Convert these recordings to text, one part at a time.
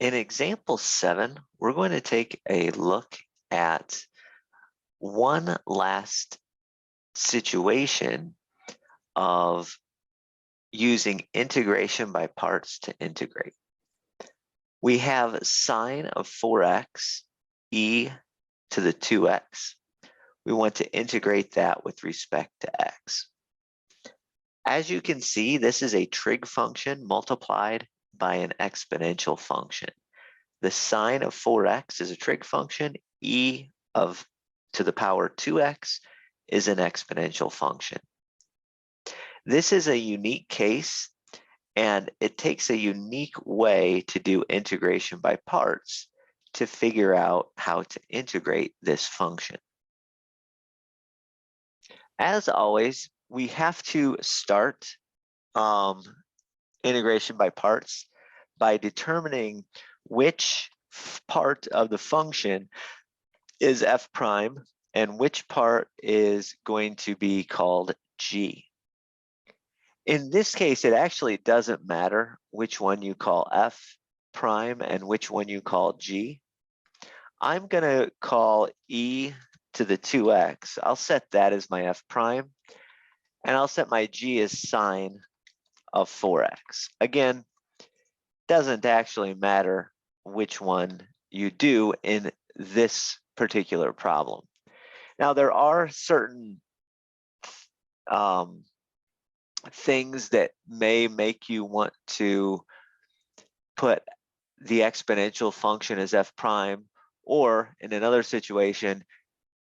In example 7, we're going to take a look at one last situation of using integration by parts to integrate. We have sine of 4x e to the 2x. We want to integrate that with respect to x. As you can see, this is a trig function multiplied by an exponential function. The sine of 4x is a trig function. E to the power 2x is an exponential function. This is a unique case, and it takes a unique way to do integration by parts to figure out how to integrate this function. As always, we have to start integration by parts by determining which part of the function is f prime and which part is going to be called g. In this case, it actually doesn't matter which one you call f prime and which one you call g. I'm going to call e to the 2x. I'll set that as my f prime, and I'll set my g as sine of 4x. Again, doesn't actually matter which one you do in this particular problem. Now, there are certain things that may make you want to put the exponential function as f prime, or in another situation,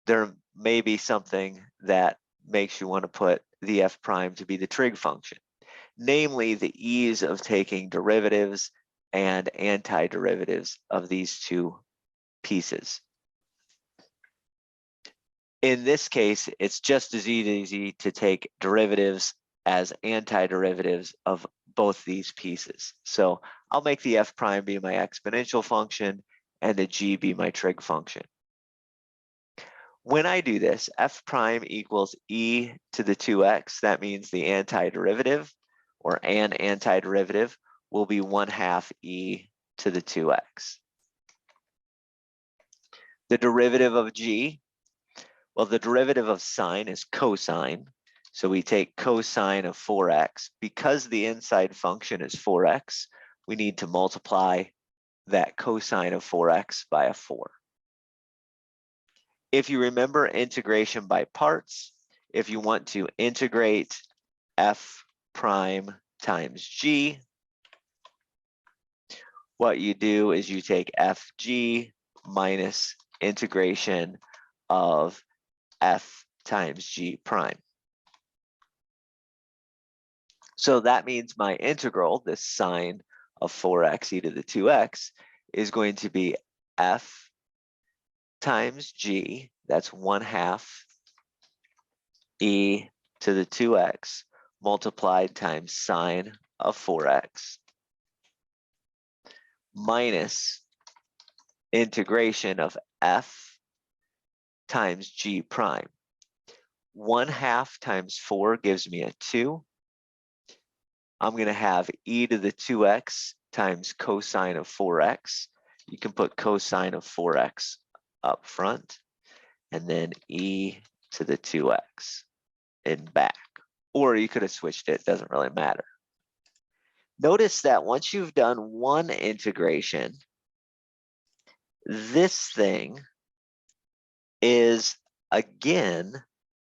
there may be something that makes you want to put the f prime to be the trig function, namely the ease of taking derivatives and antiderivatives of these two pieces. In this case, it's just as easy to take derivatives as antiderivatives of both these pieces. So I'll make the f prime be my exponential function and the g be my trig function. When I do this, f prime equals e to the 2x. That means the antiderivative, or an antiderivative, will be 1/2 e to the 2x. The derivative of g, well, the derivative of sine is cosine. So we take cosine of 4x. Because the inside function is 4x, we need to multiply that cosine of 4x by a 4. If you remember integration by parts, if you want to integrate f prime times g, what you do is you take fg minus integration of f times g prime. So that means my integral, this sine of 4x e to the 2x, is going to be f times g, that's 1/2 e to the 2x, multiplied times sine of 4x, minus integration of f times g prime. 1/2 times 4 gives me a 2. I'm going to have e to the 2x times cosine of 4x. You can put cosine of 4x up front, and then e to the 2x in back. Or you could have switched it, doesn't really matter. Notice that once you've done one integration, this thing is again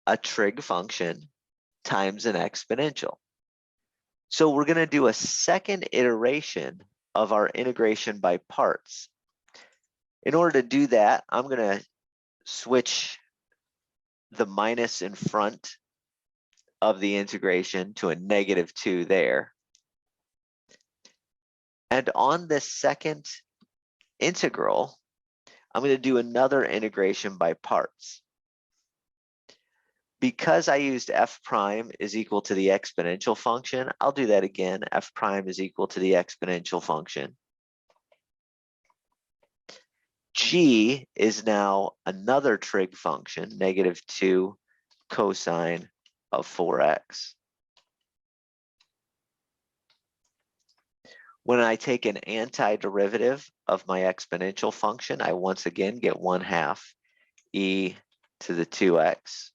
a trig function times an exponential. So we're going to do a second iteration of our integration by parts. In order to do that, I'm going to switch the minus in front of the integration to a -2 there. And on this second integral, I'm going to do another integration by parts. Because I used f prime is equal to the exponential function, I'll do that again. F prime is equal to the exponential function. G is now another trig function, -2 cosine of 4x. When I take an antiderivative of my exponential function, I once again get 1/2 e to the 2x.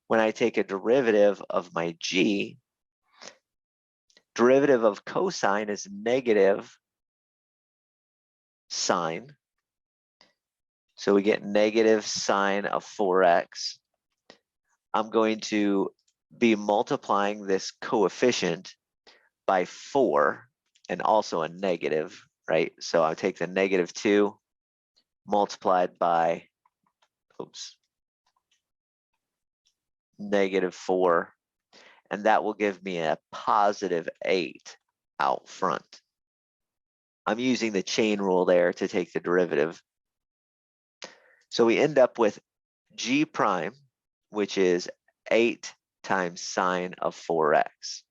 When I take a derivative of my g, derivative of cosine is negative sine. So we get negative sine of 4x. I'm going to be multiplying this coefficient by 4 and also a negative, right? So I take the -2 multiplied by, -4, and that will give me a +8 out front. I'm using the chain rule there to take the derivative. So we end up with g prime, which is 8 times sine of 4x.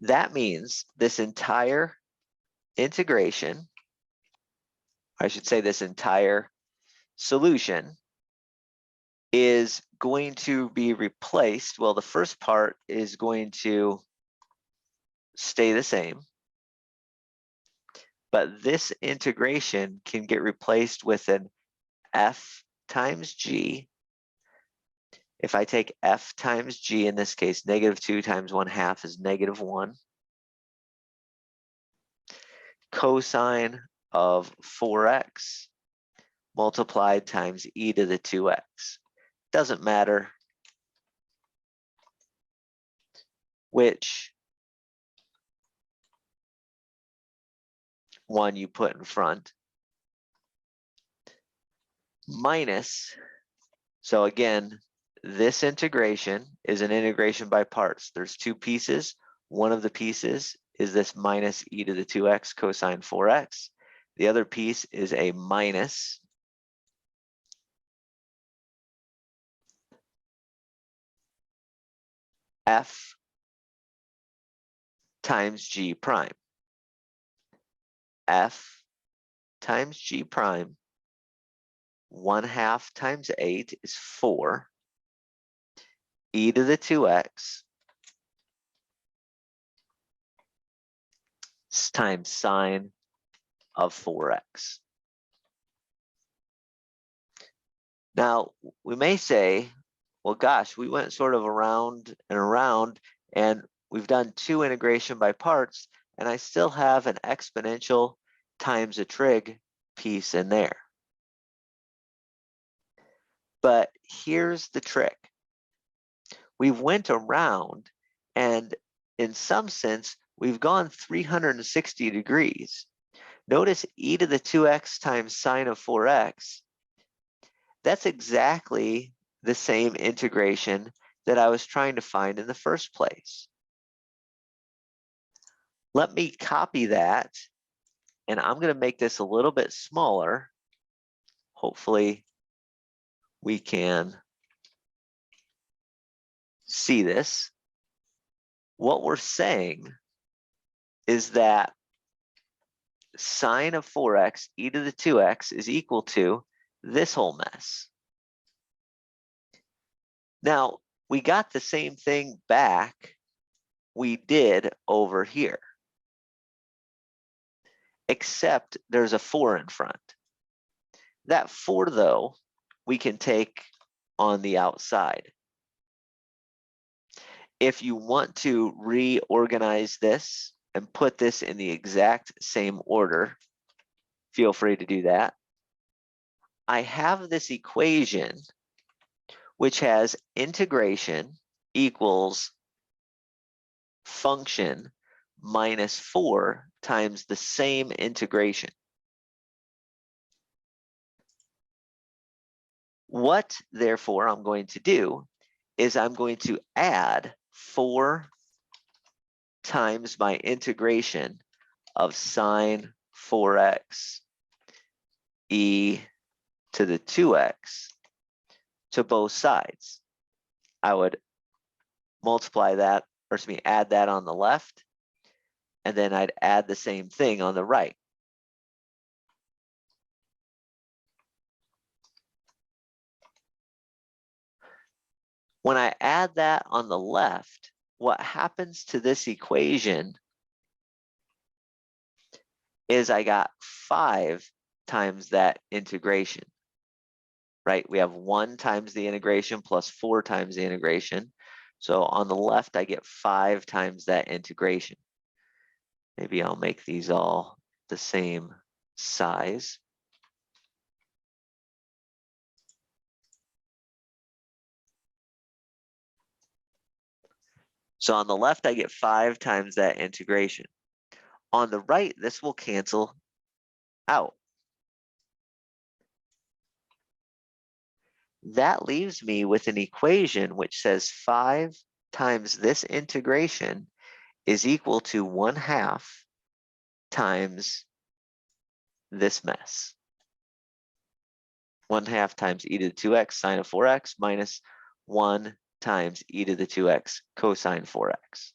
That means this entire integration, I should say this entire solution, is going to be replaced. Well, the first part is going to stay the same, but this integration can get replaced with an f times g. If I take f times g, in this case, -2 times 1/2 is -1. Cosine of 4x multiplied times e to the 2x. Doesn't matter which one you put in front. Minus, so again, this integration is an integration by parts. There's two pieces. One of the pieces is this minus e to the 2x cosine 4x. The other piece is a minus f times g prime. F times g prime, 1/2 times 8 is 4. E to the 2x times sine of 4x. Now, we may say, well, gosh, we went sort of around and around, and we've done 2 integration by parts, and I still have an exponential times a trig piece in there. But here's the trick. We went around, and in some sense, we've gone 360 degrees. Notice e to the 2x times sine of 4x. That's exactly the same integration that I was trying to find in the first place. Let me copy that, and I'm going to make this a little bit smaller. Hopefully, we can see this. What we're saying is that sine of 4x e to the 2x is equal to this whole mess. Now, we got the same thing back we did over here, except there's a 4 in front. That 4, though, we can take on the outside. If you want to reorganize this and put this in the exact same order, feel free to do that. I have this equation which has integration equals function minus 4 times the same integration. What, therefore, I'm going to do is I'm going to add 4 times my integration of sine 4x e to the 2x to both sides. I would multiply that, or excuse me, add that on the left, and then I'd add the same thing on the right. When I add that on the left, what happens to this equation is I got 5 times that integration, right? We have 1 times the integration plus 4 times the integration. So on the left, I get 5 times that integration. Maybe I'll make these all the same size. So on the left, I get 5 times that integration. On the right, this will cancel out. That leaves me with an equation which says 5 times this integration is equal to 1/2 times this mess. 1/2 times e to the 2x sine of 4x minus 1 times e to the 2x cosine 4x.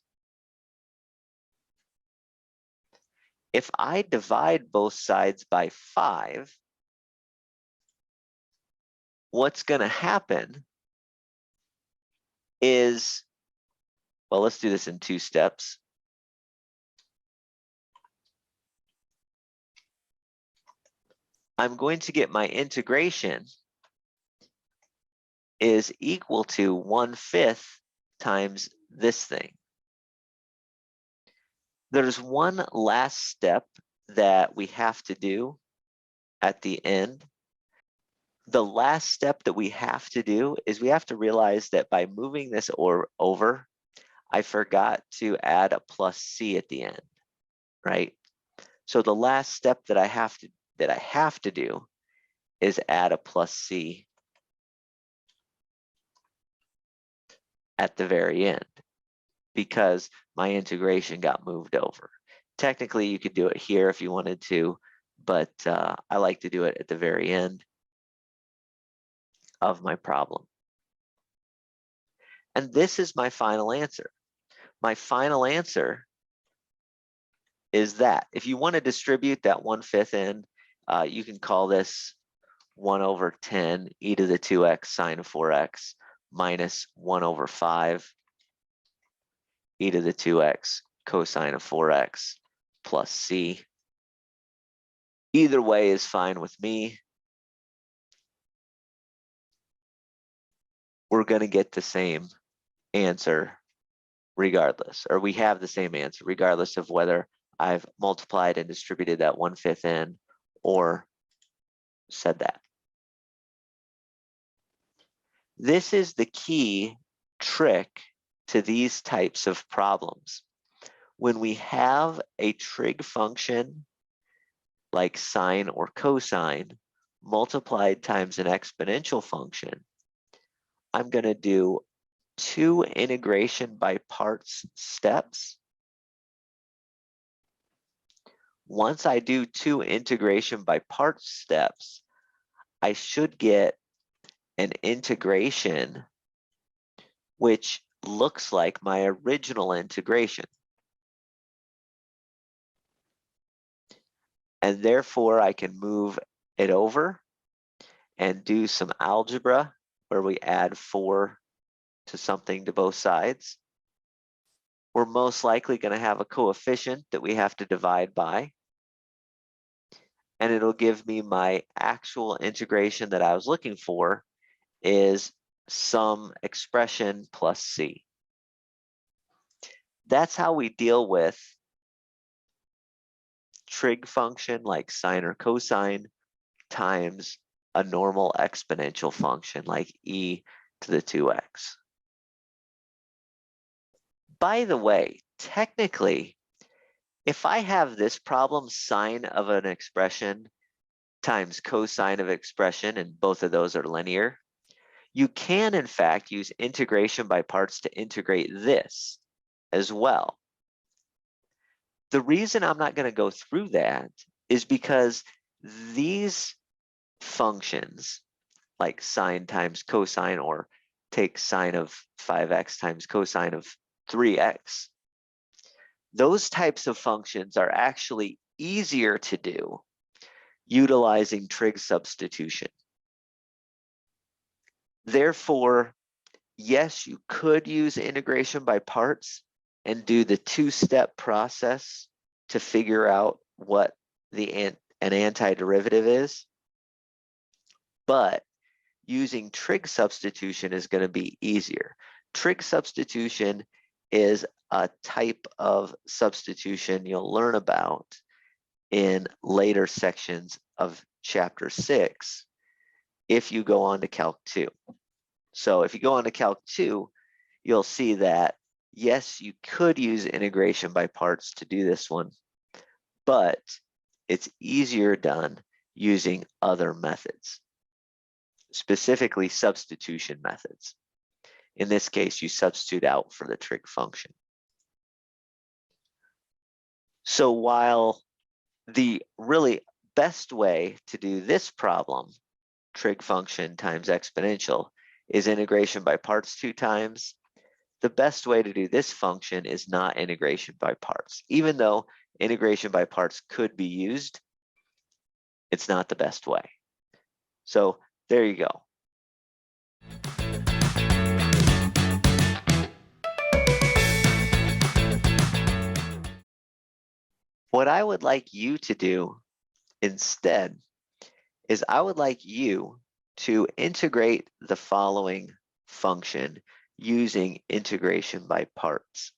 If I divide both sides by 5, what's going to happen is, well, let's do this in 2 steps. I'm going to get my integration is equal to 1/5 times this thing. There's one last step that we have to do at the end. The last step that we have to do is we have to realize that by moving this over, I forgot to add a plus c at the end, right? So the last step that I have to do is add a plus c at the very end because my integration got moved over. Technically, you could do it here if you wanted to, but I like to do it at the very end of my problem. And this is my final answer. My final answer is that. If you want to distribute that 1/5 in, you can call this 1/10 e to the 2x sine of 4x minus 1/5 e to the 2x cosine of 4x plus c. Either way is fine with me. We're going to get the same answer regardless, or we have the same answer regardless of whether I've multiplied and distributed that 1/5 in or said that. This is the key trick to these types of problems. When we have a trig function like sine or cosine multiplied times an exponential function, I'm going to do 2 integration by parts steps. Once I do 2 integration by parts steps, I should get an integration which looks like my original integration. And therefore, I can move it over and do some algebra where we add 4 to something to both sides. We're most likely going to have a coefficient that we have to divide by. And it'll give me my actual integration that I was looking for is some expression plus c. That's how we deal with trig function like sine or cosine times a normal exponential function like e to the 2x. By the way, technically, if I have this problem, sine of an expression times cosine of expression, and both of those are linear, you can, in fact, use integration by parts to integrate this as well. The reason I'm not going to go through that is because these functions, like sine times cosine, or take sine of 5x times cosine of 3x, those types of functions are actually easier to do utilizing trig substitution. Therefore, yes, you could use integration by parts and do the two-step process to figure out what an antiderivative is, but using trig substitution is going to be easier. Trig substitution is a type of substitution you'll learn about in later sections of chapter 6 if you go on to Calc 2. So if you go on to Calc 2, you'll see that, yes, you could use integration by parts to do this one, but it's easier done using other methods, specifically substitution methods. In this case, you substitute out for the trig function. So while the really best way to do this problem, trig function times exponential, is integration by parts 2 times, the best way to do this function is not integration by parts. Even though integration by parts could be used, it's not the best way. So there you go. What I would like you to do instead is I would like you to integrate the following function using integration by parts.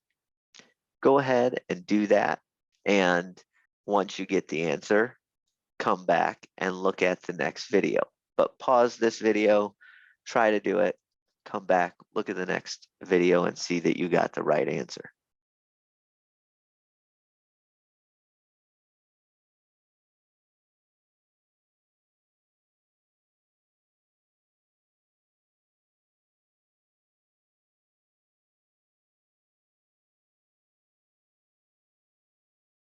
Go ahead and do that, and once you get the answer, come back and look at the next video. But pause this video, try to do it, come back, look at the next video, and see that you got the right answer.